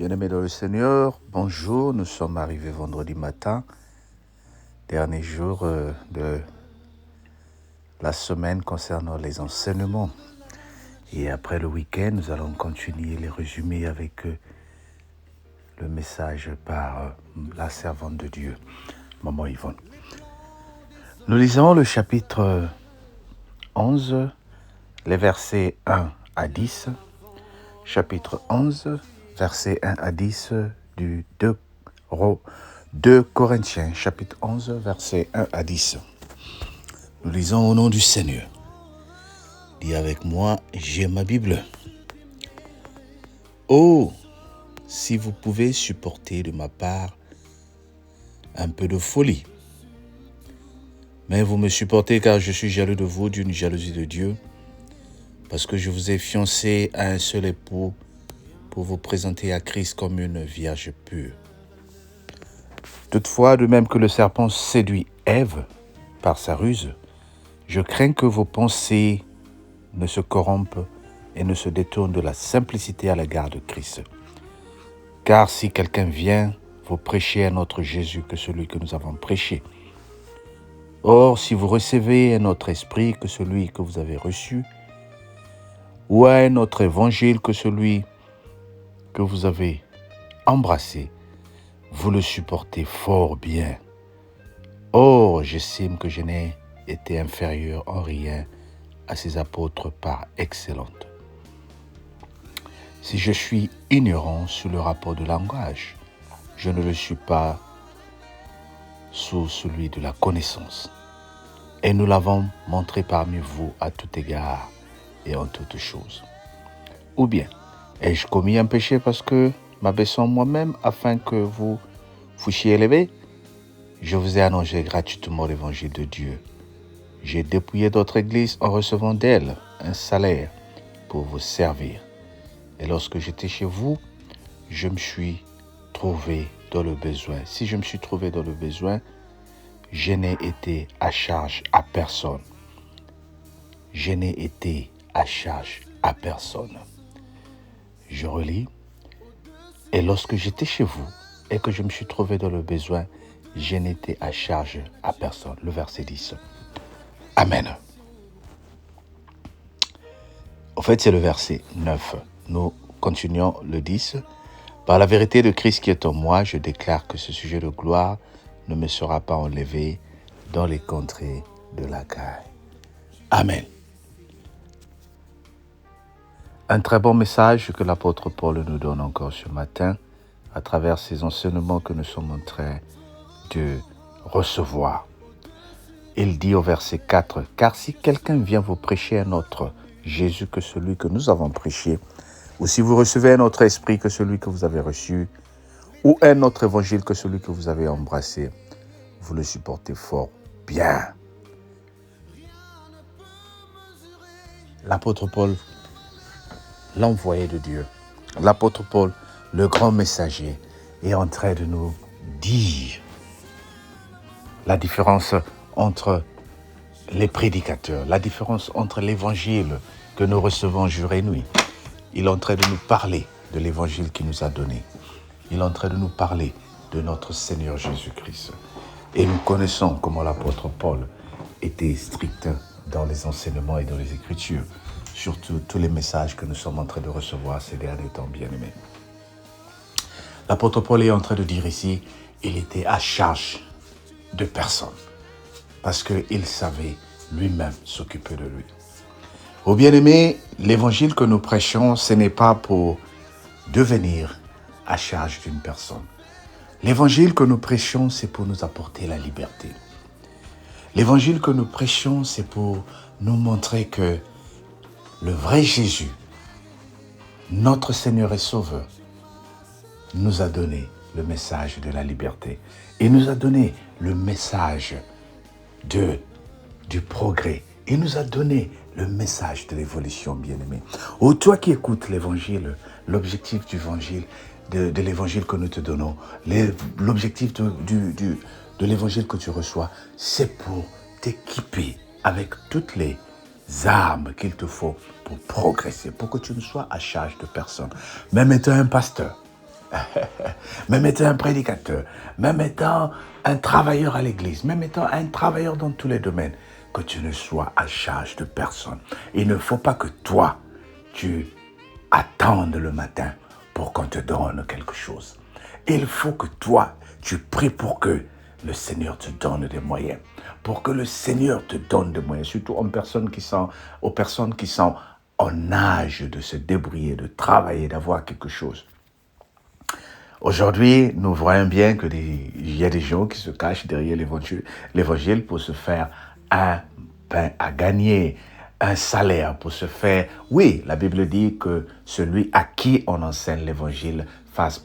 Bien-aimés dans le Seigneur, bonjour, nous sommes arrivés vendredi matin, dernier jour de la semaine concernant les enseignements. Et après le week-end, nous allons continuer les résumés avec le message par la servante de Dieu, Maman Yvonne. Nous lisons le chapitre 11, les versets 1 à 10, chapitre 11, versets 1 à 10 du 2 Corinthiens, chapitre 11, versets 1 à 10. Nous lisons au nom du Seigneur. Dis avec moi, j'ai ma Bible. Oh, si vous pouvez supporter de ma part un peu de folie. Mais vous me supportez car je suis jaloux de vous d'une jalousie de Dieu, parce que je vous ai fiancé à un seul époux pour vous présenter à Christ comme une vierge pure. Toutefois, de même que le serpent séduit Ève par sa ruse, je crains que vos pensées ne se corrompent et ne se détournent de la simplicité à l'égard de Christ. Car si quelqu'un vient vous prêcher un autre Jésus que celui que nous avons prêché, or si vous recevez un autre esprit que celui que vous avez reçu, ou un autre évangile que celui que vous avez embrassé, vous le supportez fort bien. Or, j'estime que je n'ai été inférieur en rien à ces apôtres par excellence. Si je suis ignorant sur le rapport de langage, je ne le suis pas sous celui de la connaissance. Et nous l'avons montré parmi vous à tout égard et en toutes choses. Ou bien, ai-je commis un péché parce que, m'abaissant moi-même afin que vous fussiez élevés, je vous ai annoncé gratuitement l'évangile de Dieu. J'ai dépouillé d'autres églises en recevant d'elles un salaire pour vous servir. Et lorsque j'étais chez vous, je me suis trouvé dans le besoin. Si je me suis trouvé dans le besoin, je n'ai été à charge à personne. Je n'ai été à charge à personne. Je relis. Et lorsque j'étais chez vous et que je me suis trouvé dans le besoin, je n'étais à charge à personne. Le verset 10. Amen. En fait, c'est le verset 9. Nous continuons le 10. Par la vérité de Christ qui est en moi, je déclare que ce sujet de gloire ne me sera pas enlevé dans les contrées de l'Achaïe. Amen. Un très bon message que l'apôtre Paul nous donne encore ce matin à travers ces enseignements que nous sommes en train de recevoir. Il dit au verset 4, « Car si quelqu'un vient vous prêcher un autre Jésus que celui que nous avons prêché, ou si vous recevez un autre esprit que celui que vous avez reçu, ou un autre évangile que celui que vous avez embrassé, vous le supportez fort bien. » L'apôtre Paul, l'envoyé de Dieu, l'apôtre Paul, le grand messager, est en train de nous dire la différence entre les prédicateurs, la différence entre l'évangile que nous recevons jour et nuit. Il est en train de nous parler de l'évangile qu'il nous a donné. Il est en train de nous parler de notre Seigneur Jésus-Christ. Et nous connaissons comment l'apôtre Paul était strict dans les enseignements et dans les Écritures, surtout tous les messages que nous sommes en train de recevoir ces derniers temps, bien-aimés. L'apôtre Paul est en train de dire ici, il était à charge de personne, parce qu'il savait lui-même s'occuper de lui. Ô bien-aimés, l'évangile que nous prêchons, ce n'est pas pour devenir à charge d'une personne. L'évangile que nous prêchons, c'est pour nous apporter la liberté. L'évangile que nous prêchons, c'est pour nous montrer que le vrai Jésus, notre Seigneur et Sauveur, nous a donné le message de la liberté. Il nous a donné le message du progrès. Il nous a donné le message de l'évolution, bien-aimé. Oh, toi qui écoutes l'évangile, l'objectif du évangile, de l'évangile que nous te donnons, l'objectif de l'évangile que tu reçois, c'est pour t'équiper avec toutes les armes qu'il te faut pour progresser, pour que tu ne sois à charge de personne. Même étant un pasteur, même étant un prédicateur, même étant un travailleur à l'église, même étant un travailleur dans tous les domaines, que tu ne sois à charge de personne. Il ne faut pas que toi, tu attendes le matin pour qu'on te donne quelque chose. Il faut que toi, tu pries pour que le Seigneur te donne des moyens, pour que le Seigneur te donne des moyens, surtout aux personnes qui sont en âge de se débrouiller, de travailler, d'avoir quelque chose. Aujourd'hui, nous voyons bien qu'il y a des gens qui se cachent derrière l'évangile pour se faire un pain à gagner, un salaire, pour se faire... Oui, la Bible dit que celui à qui on enseigne l'évangile fasse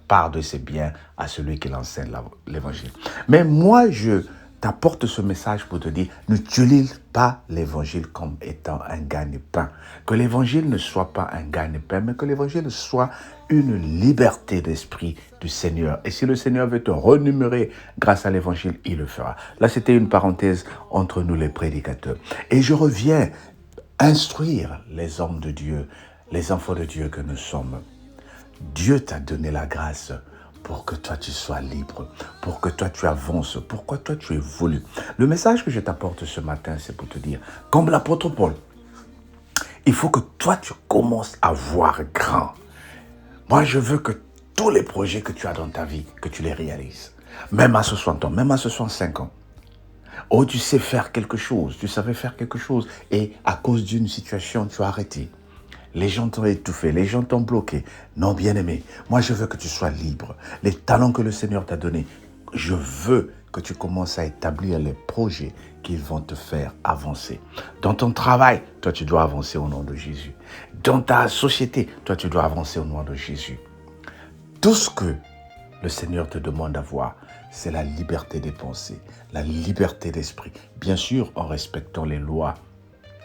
part de ses biens à celui qui l'enseigne l'évangile. Mais moi, je t'apporte ce message pour te dire, n'utilise pas l'évangile comme étant un gagne-pain. Que l'évangile ne soit pas un gagne-pain, mais que l'évangile soit une liberté d'esprit du Seigneur. Et si le Seigneur veut te renumérer grâce à l'évangile, il le fera. Là, c'était une parenthèse entre nous les prédicateurs. Et je reviens instruire les hommes de Dieu, les enfants de Dieu que nous sommes. Dieu t'a donné la grâce pour que toi tu sois libre, pour que toi tu avances, pour que toi tu évolues. Le message que je t'apporte ce matin, c'est pour te dire, comme l'apôtre Paul, il faut que toi tu commences à voir grand. Moi, je veux que tous les projets que tu as dans ta vie, que tu les réalises. Même à 60 ans, même à 65 ans. Oh, tu sais faire quelque chose, tu savais faire quelque chose et à cause d'une situation, tu as arrêté. Les gens t'ont étouffé, les gens t'ont bloqué. Non, bien-aimé, moi je veux que tu sois libre. Les talents que le Seigneur t'a donnés, je veux que tu commences à établir les projets qui vont te faire avancer. Dans ton travail, toi tu dois avancer au nom de Jésus. Dans ta société, toi tu dois avancer au nom de Jésus. Tout ce que le Seigneur te demande d'avoir, c'est la liberté des pensées, la liberté d'esprit. Bien sûr, en respectant les lois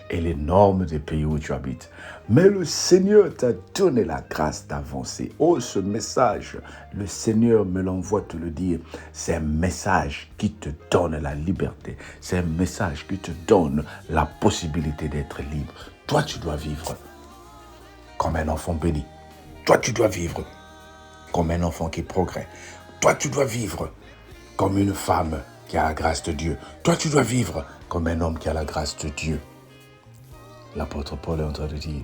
et les normes des pays où tu habites. Mais le Seigneur t'a donné la grâce d'avancer. Oh, ce message, le Seigneur me l'envoie te le dire. C'est un message qui te donne la liberté. C'est un message qui te donne la possibilité d'être libre. Toi, tu dois vivre comme un enfant béni. Toi, tu dois vivre comme un enfant qui progresse. Toi, tu dois vivre comme une femme qui a la grâce de Dieu. Toi, tu dois vivre comme un homme qui a la grâce de Dieu. L'apôtre Paul est en train de dire,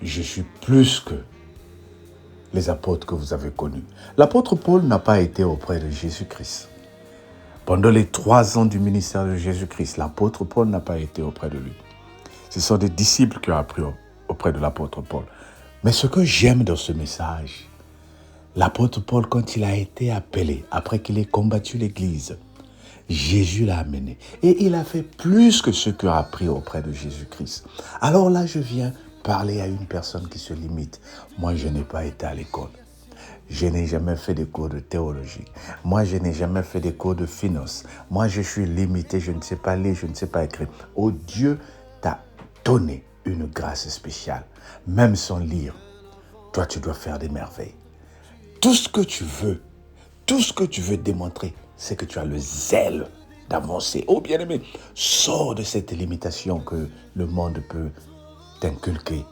je suis plus que les apôtres que vous avez connus. L'apôtre Paul n'a pas été auprès de Jésus-Christ. Pendant les 3 ans du ministère de Jésus-Christ, l'apôtre Paul n'a pas été auprès de lui. Ce sont des disciples qui ont appris auprès de l'apôtre Paul. Mais ce que j'aime dans ce message, l'apôtre Paul, quand il a été appelé, après qu'il ait combattu l'Église, Jésus l'a amené. Et il a fait plus que ce qu'il a appris auprès de Jésus-Christ. Alors là, je viens parler à une personne qui se limite. Moi, je n'ai pas été à l'école. Je n'ai jamais fait des cours de théologie. Moi, je n'ai jamais fait des cours de finance. Moi, je suis limité. Je ne sais pas lire, je ne sais pas écrire. Oh, Dieu t'a donné une grâce spéciale. Même sans lire, toi, tu dois faire des merveilles. Tout ce que tu veux démontrer, c'est que tu as le zèle d'avancer. Oh bien-aimé, sors de cette limitation que le monde peut t'inculquer.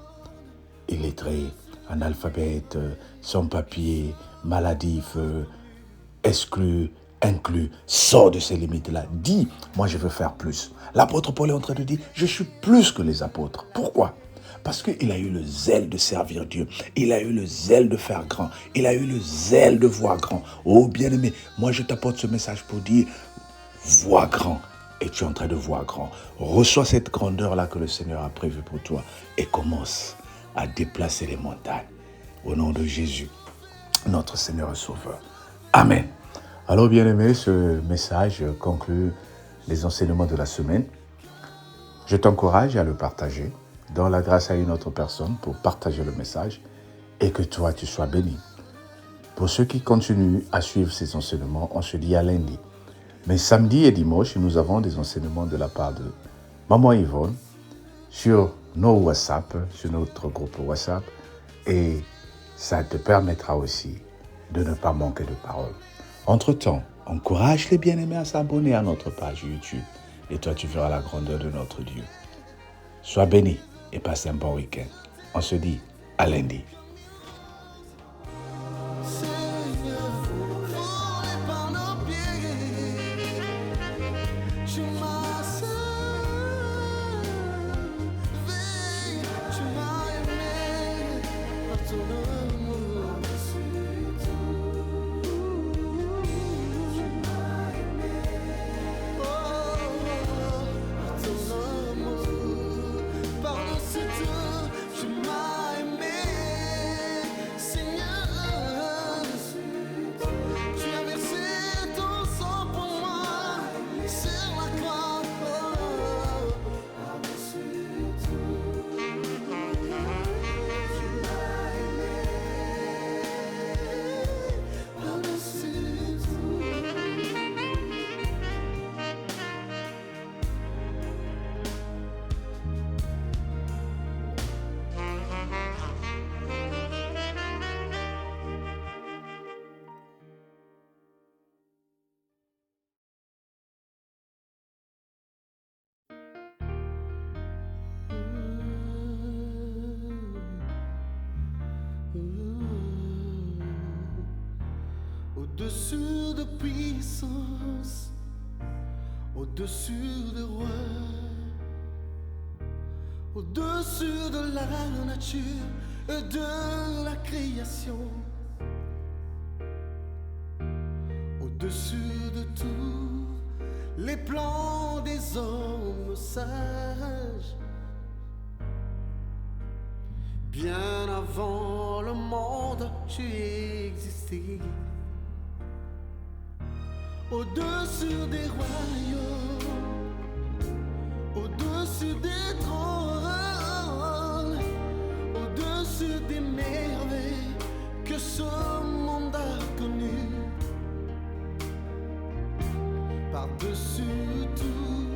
Illettré, analphabète, sans papier, maladif, exclu, inclus. Sors de ces limites-là. Dis, moi je veux faire plus. L'apôtre Paul est en train de dire, je suis plus que les apôtres. Pourquoi ? Parce qu'il a eu le zèle de servir Dieu. Il a eu le zèle de faire grand. Il a eu le zèle de voir grand. Oh bien-aimé, moi je t'apporte ce message pour dire, vois grand. Et tu es en train de voir grand. Reçois cette grandeur-là que le Seigneur a prévue pour toi et commence à déplacer les montagnes. Au nom de Jésus, notre Seigneur et Sauveur. Amen. Alors bien-aimé, ce message conclut les enseignements de la semaine. Je t'encourage à le partager. Donne la grâce à une autre personne pour partager le message et que toi, tu sois béni. Pour ceux qui continuent à suivre ces enseignements, on se dit à lundi. Mais samedi et dimanche, nous avons des enseignements de la part de Maman Yvonne sur nos WhatsApp, sur notre groupe WhatsApp. Et ça te permettra aussi de ne pas manquer de paroles. Entre-temps, encourage les bien-aimés à s'abonner à notre page YouTube. Et toi, tu verras la grandeur de notre Dieu. Sois béni et passe un bon week-end. On se dit à lundi. au-dessus de puissance, au-dessus de rois, au-dessus de la nature et de la création, au-dessus de tous les plans des hommes sages. Bien avant le monde, tu existais. Au-dessus des royaumes, au-dessus des trônes, au-dessus des merveilles que ce monde a connues. Par-dessus tous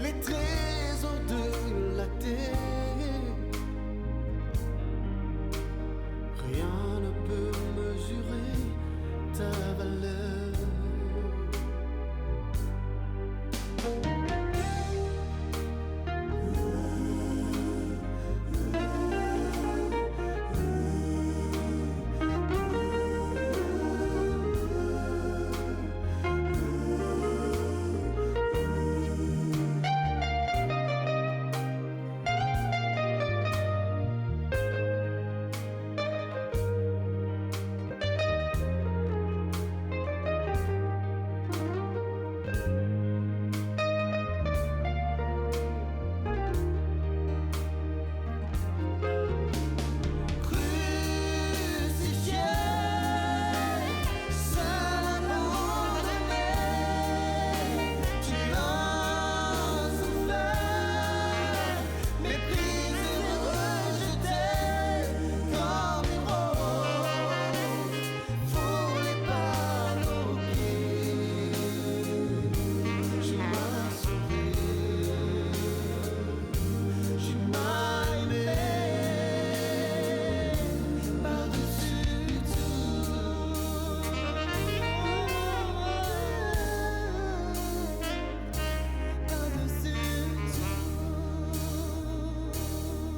les trésors de la terre, rien ne peut mesurer ta valeur.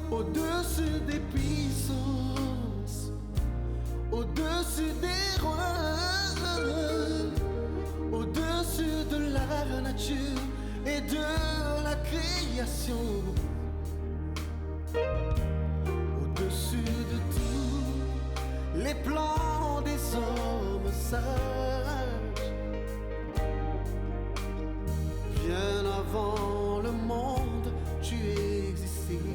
Au-dessus des puissances, au-dessus des rois, au-dessus de la nature et de la création, au-dessus de tous les plans des hommes sages. Bien avant le monde, tu existais.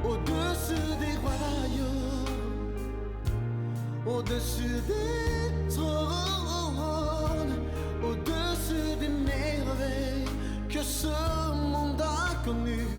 Au-dessus des royaumes, au-dessus des trônes, au-dessus des merveilles que ce monde a connues.